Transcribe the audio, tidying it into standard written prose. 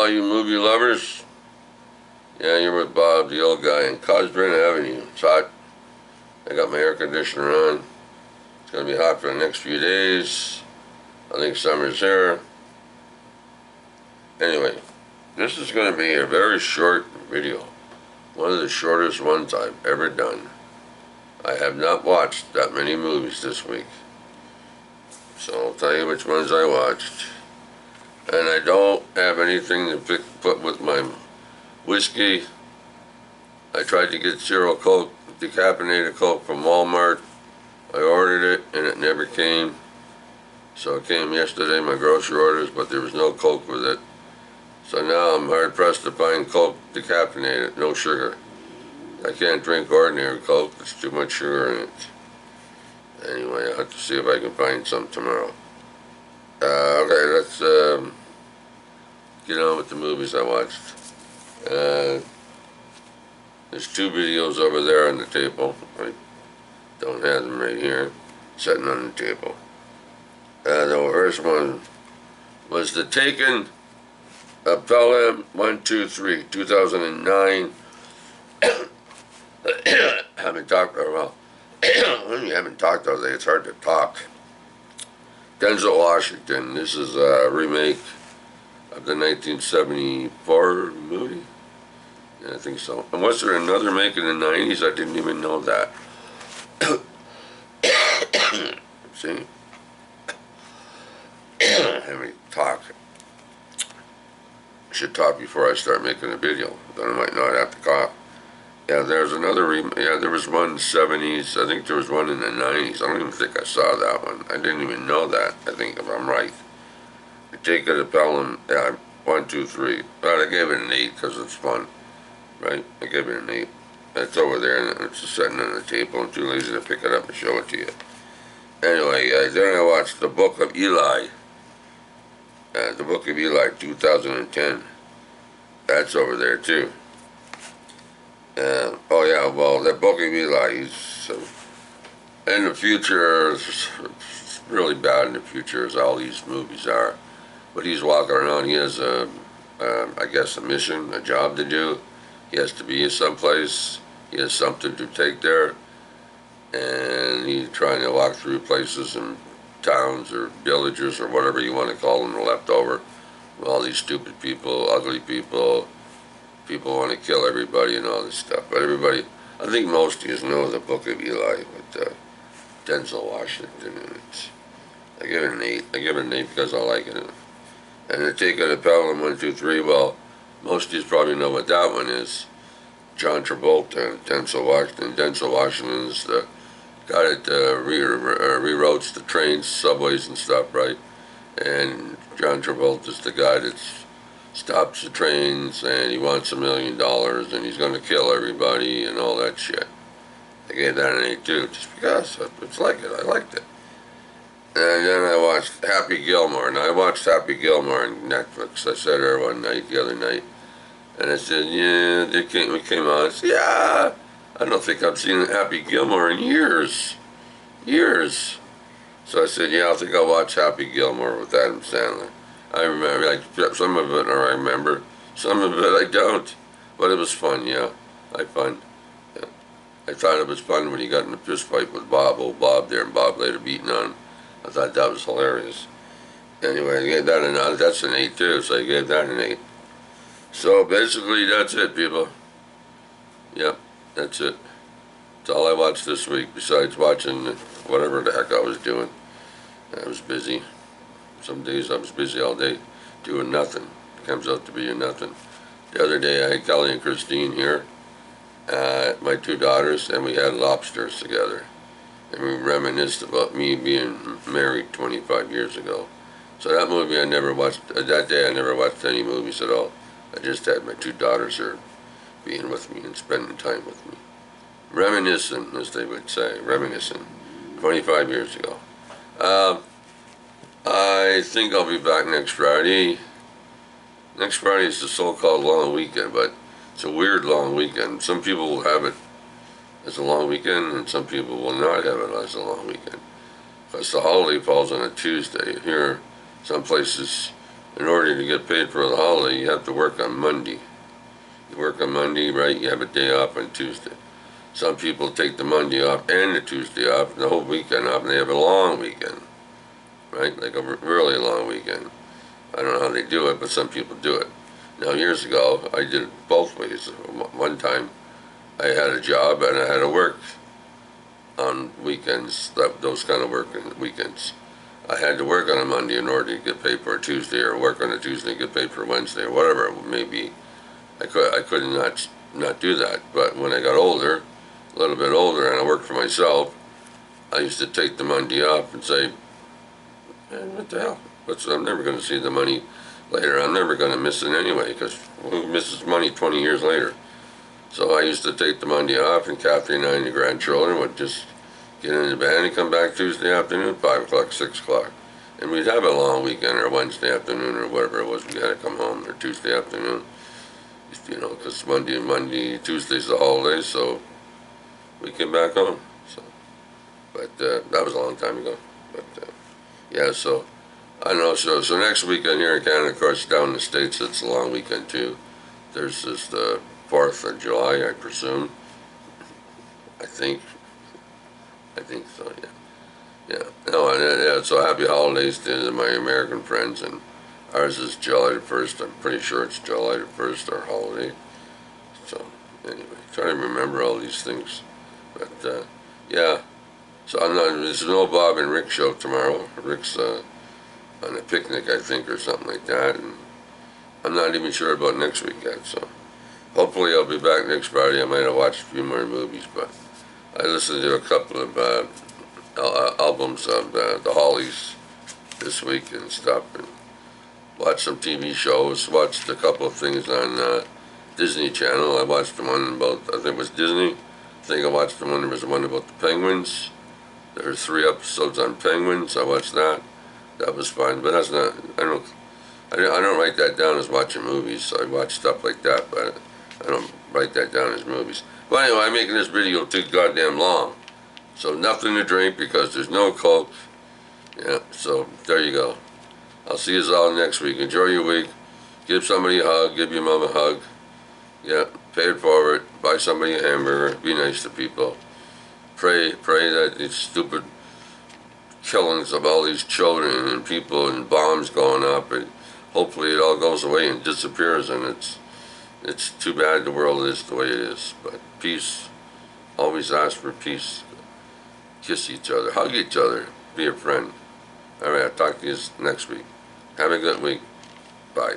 all you movie lovers. Yeah, you're with Bob, the old guy, in Cosburn Avenue. It's hot. I got my air conditioner on. It's going to be hot for the next few days. I think summer's here. Anyway, this is going to be a very short video. One of the shortest ones I've ever done. I have not watched that many movies this week. So I'll tell you which ones I watched. And I don't have anything to put with my whiskey. I tried to get Zero Coke, decaffeinated Coke from Walmart. I ordered it and it never came. So it came yesterday, my grocery orders, but there was no Coke with it. So now I'm hard pressed to find Coke decaffeinated, no sugar. I can't drink ordinary Coke, there's too much sugar in it. Anyway, I'll have to see if I can find some tomorrow. Okay, let's get on with the movies I watched. There's two videos over there on the table. I don't have them right here, sitting on the table. The first one was The Taken of PELHAM 123, 2009. Haven't talked for a while. When you haven't talked all day, it's hard to talk. Denzel Washington. This is a remake of the 1974 movie. Yeah, I think so. And was there another make in the 90s? I didn't even know that. See? Let me talk. I should talk before I start making a video. Then I might not have to cough. Yeah, there's another yeah, there was one in the 70s. I think there was one in the 90s. I don't even think I saw that one. I didn't even know that, I think, if I'm right. I take it to Pelham, yeah, 1, 2, 3. But I gave it an 8 because it's fun, right? I gave it an 8. It's over there, and it's just sitting on the table. I'm too lazy to pick it up and show it to you. Anyway, then I watched The Book of Eli. The Book of Eli, 2010. That's over there, too. Oh yeah, well, that Book of Eli, he's in the future, it's really bad in the future, as all these movies are. But he's walking around, he has I guess a mission, a job to do. He has to be someplace, he has something to take there, and he's trying to walk through places and towns or villages or whatever you want to call them, left over. All these stupid people, ugly people. People want to kill everybody and all this stuff. But everybody, I think most of you know the Book of Eli with Denzel Washington in it. I give it an 8. I give it an 8 because I like it. And to take it to Pelham 1, 2, 3, well, most of you probably know what that one is. John Travolta and Denzel Washington. Denzel Washington is the guy that rewrote the trains, subways and stuff, right? And John Travolta is the guy that's stops the trains and he wants $1 million and he's going to kill everybody and all that shit. I gave that an 8 too, just because it's like it. I liked it. And then I watched Happy Gilmore, and I watched Happy Gilmore on Netflix. I sat there one night, the other night, and I said, yeah, we came on. I said, yeah, I don't think I've seen Happy Gilmore in years. Years. So I said, yeah, I think I'll watch Happy Gilmore with Adam Sandler. I remember, like, some of it I remember, some of it I don't, but it was fun, yeah, fun. Yeah. I thought it was fun when he got in a fist fight with Bob, old Bob there, and Bob later beating on him. I thought that was hilarious. Anyway, I gave that an 8, that's an 8 too, so I gave that an 8. So basically, that's it, people. Yep, that's it. That's all I watched this week, besides watching whatever the heck I was doing. I was busy. Some days I was busy all day doing nothing. It comes out to be nothing. The other day I had Kelly and Christine here, my 2 daughters, and we had lobsters together. And we reminisced about me being married 25 years ago. So that movie I never watched, that day I never watched any movies at all. I just had my 2 daughters here being with me and spending time with me. Reminiscing, as they would say, reminiscing, 25 years ago. I think I'll be back next Friday. Next Friday is the so-called long weekend, but it's a weird long weekend. Some people will have it as a long weekend, and some people will not have it as a long weekend. Because the holiday falls on a Tuesday. Here, some places in order to get paid for the holiday, you have to work on Monday. You work on Monday, right? You have a day off on Tuesday. Some people take the Monday off and the Tuesday off, and the whole weekend off, and they have a long weekend, right? Like a really long weekend. I don't know how they do it, but some people do it. Now, years ago, I did it both ways. One time, I had a job and I had to work on weekends, those kind of work weekends. I had to work on a Monday in order to get paid for a Tuesday, or work on a Tuesday and get paid for a Wednesday, or whatever it may be. I could not do that. But when I got older, a little bit older, and I worked for myself, I used to take the Monday off and say, man, what the hell? I'm never going to see the money later. I'm never going to miss it anyway, because who misses money 20 years later? So I used to take the Monday off, and Kathy and I and the grandchildren would just get in the van and come back Tuesday afternoon, 5 o'clock, 6 o'clock. And we'd have a long weekend, or Wednesday afternoon, or whatever it was. We had to come home, or Tuesday afternoon. You know, because Tuesday's the holiday, so we came back home. So, but that was a long time ago. But yeah, so I don't know. So next weekend here in Canada, of course, down in the States, it's a long weekend too. There's this the 4th of July, I presume. I think so. Yeah. Yeah. No, and yeah. So happy holidays to my American friends, and ours is July the 1st. I'm pretty sure it's July the 1st, our holiday. So anyway, trying to remember all these things. But yeah. So there's no Bob and Rick show tomorrow. Rick's on a picnic, I think, or something like that, and I'm not even sure about next week yet. So hopefully I'll be back next Friday. I might have watched a few more movies, but I listened to a couple of albums of the Hollies this week and stuff, and watched some TV shows, watched a couple of things on Disney Channel. I watched the one about, I think it was Disney. I think I watched the one, there was the one about the penguins. There were 3 episodes on penguins. I watched that. That was fun, but that's not, I don't write that down as watching movies. So I watch stuff like that, but I don't write that down as movies. But anyway, I'm making this video too goddamn long. So nothing to drink because there's no Coke. Yeah, so there you go. I'll see you all next week. Enjoy your week. Give somebody a hug. Give your mom a hug. Yeah, pay it forward. Buy somebody a hamburger. Be nice to people. Pray that these stupid killings of all these children and people and bombs going up, and hopefully it all goes away and disappears, and it's too bad the world is the way it is. But peace. Always ask for peace. Kiss each other. Hug each other. Be a friend. All right, I'll talk to you next week. Have a good week. Bye.